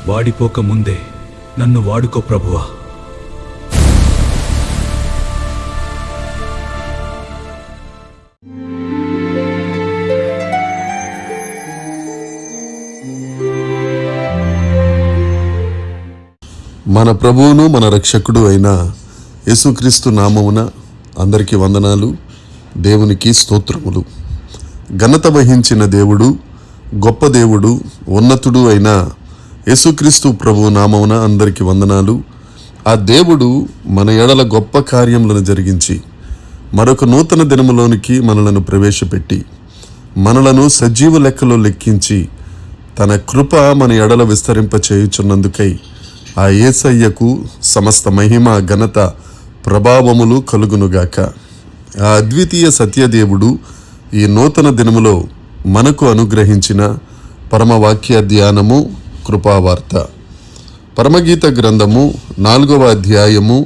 వాడిపోక ముందే నన్ను వాడుకో ప్రభువా. మన ప్రభువును మన రక్షకుడు అయిన యేసుక్రీస్తు నామమున అందరికీ వందనాలు. దేవునికి స్తోత్రములు. ఘనత వహించిన దేవుడు, గొప్ప దేవుడు, ఉన్నతుడు అయిన యేసుక్రీస్తు ప్రభు నామమున అందరికీ వందనాలు. ఆ దేవుడు మన ఎడల గొప్ప కార్యములను జరిగించి మరొక నూతన దినములోనికి మనలను ప్రవేశపెట్టి మనలను సజీవ లెక్కలో లెక్కించి తన కృప మన ఎడల విస్తరింప చేయుచున్నందుకై ఆ యేసయ్యకు సమస్త మహిమ, ఘనత, ప్రభావములు కలుగునుగాక. ఆ అద్వితీయ సత్యదేవుడు ఈ నూతన దినములో మనకు అనుగ్రహించిన పరమవాక్య ధ్యానము కృపావార్త. పరమగీత గ్రంథము 4వ అధ్యాయము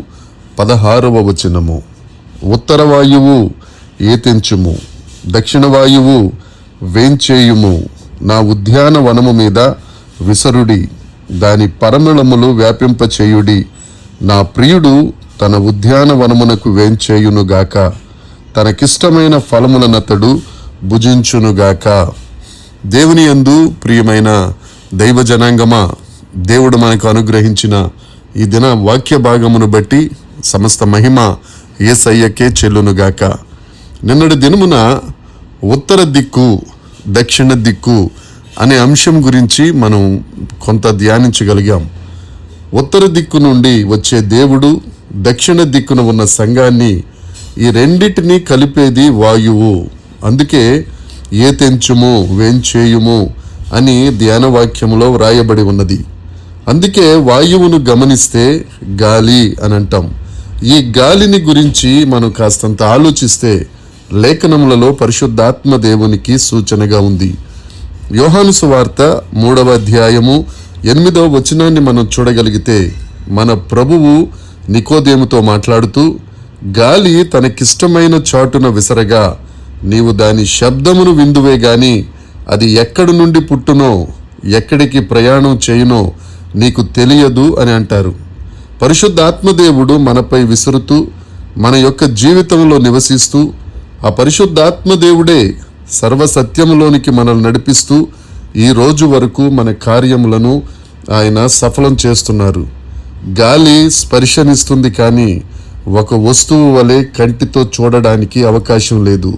16వ వచనము. ఉత్తర వాయువు ఏతెంచుము, దక్షిణ వాయువు వేంచేయుము, నా ఉద్యానవనము మీద విసరుడి, దాని పరిమళములు వ్యాపింపచేయుడి, నా ప్రియుడు తన ఉద్యానవనమునకు వేంచేయునుగాక, తనకిష్టమైన ఫలములనతడు భుజించునుగాక. దేవుని యందు ప్రియమైన దైవ జనాంగమా, దేవుడు మనకు అనుగ్రహించిన ఈ దిన వాక్య భాగమును బట్టి సమస్త మహిమ యేసయ్యకే చెల్లునుగాక. నిన్నటి దినమున ఉత్తర దిక్కు, దక్షిణ దిక్కు అనే అంశం గురించి మనం కొంత ధ్యానించగలిగాం. ఉత్తర దిక్కు నుండి వచ్చే దేవుడు, దక్షిణ దిక్కున ఉన్న సంఘాన్ని, ఈ రెండిటినీ కలిపేది వాయువు. అందుకే ఏతెంచుము, వేంచేయుము అని ధ్యానవాక్యములో వ్రాయబడి ఉన్నది. అందుకే వాయువును గమనిస్తే గాలి అని అంటాం. ఈ గాలిని గురించి మనం కాస్తంత ఆలోచిస్తే లేఖనములలో పరిశుద్ధాత్మ దేవునికి సూచనగా ఉంది. యోహాను సువార్త 3వ అధ్యాయము 8వ వచనాన్ని మనం చూడగలిగితే మన ప్రభువు నికోదేముతో మాట్లాడుతూ, గాలి తనకిష్టమైన చాటున విసరగా నీవు దాని శబ్దమును విందువే గాని అది ఎక్కడి నుండి పుట్టునో, ఎక్కడికి ప్రయాణం చేయునో నీకు తెలియదు అని అంటారు. పరిశుద్ధాత్మదేవుడు మనపై విసురుతూ మన యొక్క జీవితంలో నివసిస్తూ, ఆ పరిశుద్ధాత్మదేవుడే సర్వసత్యములోనికి మనల్ని నడిపిస్తూ ఈ రోజు వరకు మన కార్యములను ఆయన సఫలం చేస్తున్నారు. గాలి స్పర్శనిస్తుంది కానీ ఒక వస్తువు వలె కంటితో చూడడానికి అవకాశం లేదు.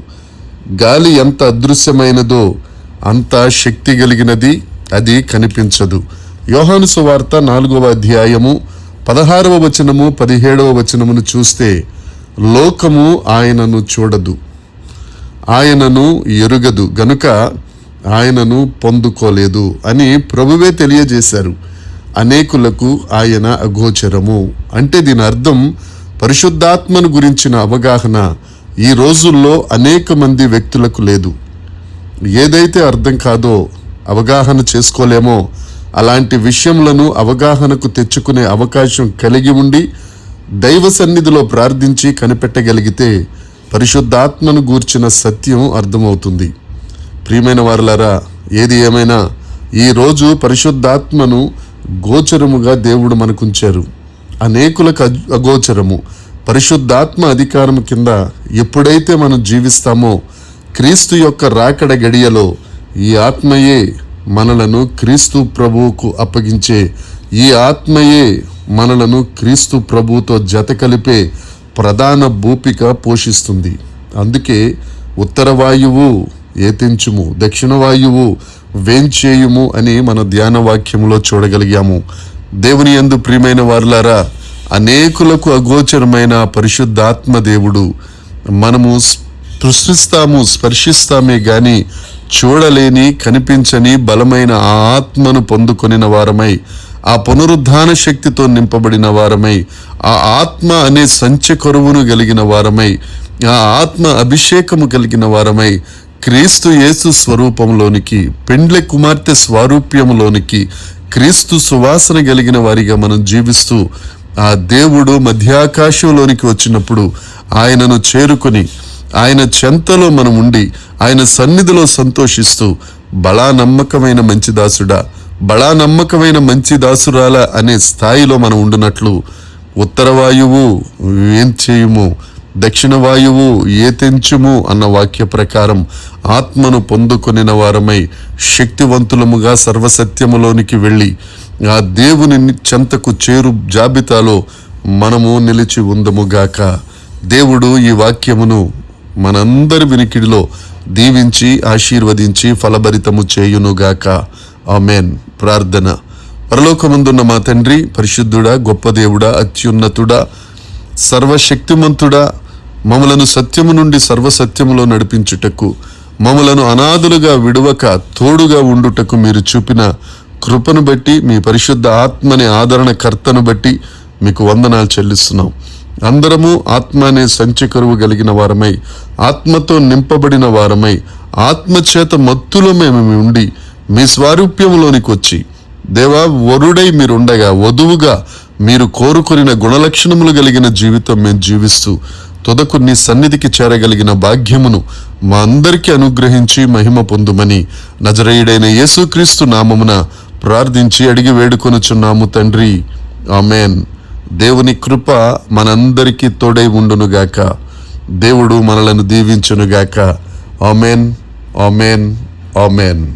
గాలి ఎంత అదృశ్యమైనదో అంత శక్తి కలిగినది, అది కనిపించదు. యోహాను సువార్త 4వ అధ్యాయము 16వ వచనము 17వ వచనమును చూస్తే లోకము ఆయనను చూడదు, ఆయనను ఎరుగదు, గనుక ఆయనను పొందుకోలేదు అని ప్రభువే తెలియజేశారు. అనేకులకు ఆయన అగోచరము. అంటే దీని అర్థం పరిశుద్ధాత్మను గురించిన అవగాహన ఈ రోజుల్లో అనేక మంది వ్యక్తులకు లేదు. ఏదైతే అర్థం కాదో, అవగాహన చేసుకోలేమో అలాంటి విషయములను అవగాహనకు తెచ్చుకునే అవకాశం కలిగి ఉండి దైవ సన్నిధిలో ప్రార్థించి కనిపెట్టగలిగితే పరిశుద్ధాత్మను గూర్చిన సత్యం అర్థమవుతుంది. ప్రియమైన వారలారా, ఏది ఏమైనా ఈరోజు పరిశుద్ధాత్మను గోచరముగా దేవుడు మనకుంచారు. అనేకులకు అగోచరము. పరిశుద్ధాత్మ అధికారము కింద ఎప్పుడైతే మనం జీవిస్తామో క్రీస్తు యొక్క రాకడ గడియలో ఈ ఆత్మయే మనలను క్రీస్తు ప్రభువుకు అప్పగించే, ఈ ఆత్మయే మనలను క్రీస్తు ప్రభువుతో జత కలిపే ప్రధాన భూపిక పోషిస్తుంది. అందుకే ఉత్తర వాయువు ఏతించుము, దక్షిణ వాయువు వేంచేయుము అని మన ధ్యాన వాక్యములో చూడగలిగాము. దేవుని యందు ప్రియమైన వారులారా, అనేకులకు అగోచరమైన పరిశుద్ధాత్మ దేవుడు మనము స్పర్శిస్తామే గాని చూడలేని, కనిపించని బలమైన ఆ ఆత్మను పొందుకొనిన వారమై, ఆ పునరుద్ధాన శక్తితో నింపబడిన వారమై, ఆ ఆత్మ అనే సంచె కరువును కలిగిన వారమై, ఆ ఆత్మ అభిషేకము కలిగిన వారమై క్రీస్తు యేసు స్వరూపంలోనికి, పెండ్లె కుమార్తె స్వారూప్యములోనికి, క్రీస్తు సువాసన కలిగిన వారిగా మనం జీవిస్తూ ఆ దేవుడు మధ్యాకాశంలోనికి వచ్చినప్పుడు ఆయనను చేరుకొని ఆయన చెంతలో మనం ఉండి ఆయన సన్నిధిలో సంతోషిస్తూ, బలా నమ్మకమైన మంచి దాసుడా, బడా నమ్మకమైన మంచి దాసురాల అనే స్థాయిలో మనం ఉండునట్లు ఉత్తర వాయువు ఏం చేయుము, దక్షిణ వాయువు ఏ తెంచుము అన్న వాక్య ప్రకారం ఆత్మను పొందుకొనిన వారమై శక్తివంతులముగా సర్వసత్యములోనికి వెళ్ళి ఆ దేవుని చెంతకు చేరు జాబితాలో మనము నిలిచి ఉందముగాక. దేవుడు ఈ వాక్యమును మనందరి వినికిడిలో దీవించి ఆశీర్వదించి ఫలభరితము చేయునుగాక. ఆమెన్. ప్రార్థన. పరలోకమందున్న మా తండ్రి, పరిశుద్ధుడా, గొప్ప దేవుడా, అత్యున్నతుడా, సర్వశక్తిమంతుడా, మమ్మలను సత్యము నుండి సర్వసత్యములో నడిపించుటకు, మమ్మలను అనాథులుగా విడువక తోడుగా ఉండుటకు మీరు చూపిన కృపను బట్టి, మీ పరిశుద్ధ ఆత్మని ఆదరణకర్తను బట్టి మీకు వందనాలు చెల్లిస్తున్నాం. అందరము ఆత్మ అనే సంచకరువు కలిగిన వారమై, ఆత్మతో నింపబడిన వారమై, ఆత్మచేత మత్తులో మేము ఉండి మీ స్వారూప్యములోనికి వచ్చి, దేవా, వరుడై మీరుండగా వధువుగా మీరు కోరుకొనిన గుణలక్షణములు కలిగిన జీవితం మేము జీవిస్తూ తుదకు నీ సన్నిధికి చేరగలిగిన భాగ్యమును మా అందరికీ అనుగ్రహించి మహిమ పొందుమని నజరేయుడైన యేసుక్రీస్తు నామమున ప్రార్థించి అడిగి వేడుకొనుచున్నాము తండ్రి. ఆమెన్. దేవుని కృప మనందరికీ తోడై ఉండునుగాక. దేవుడు మనలను దీవించునుగాక. ఆమెన్. ఆమెన్. ఆమెన్.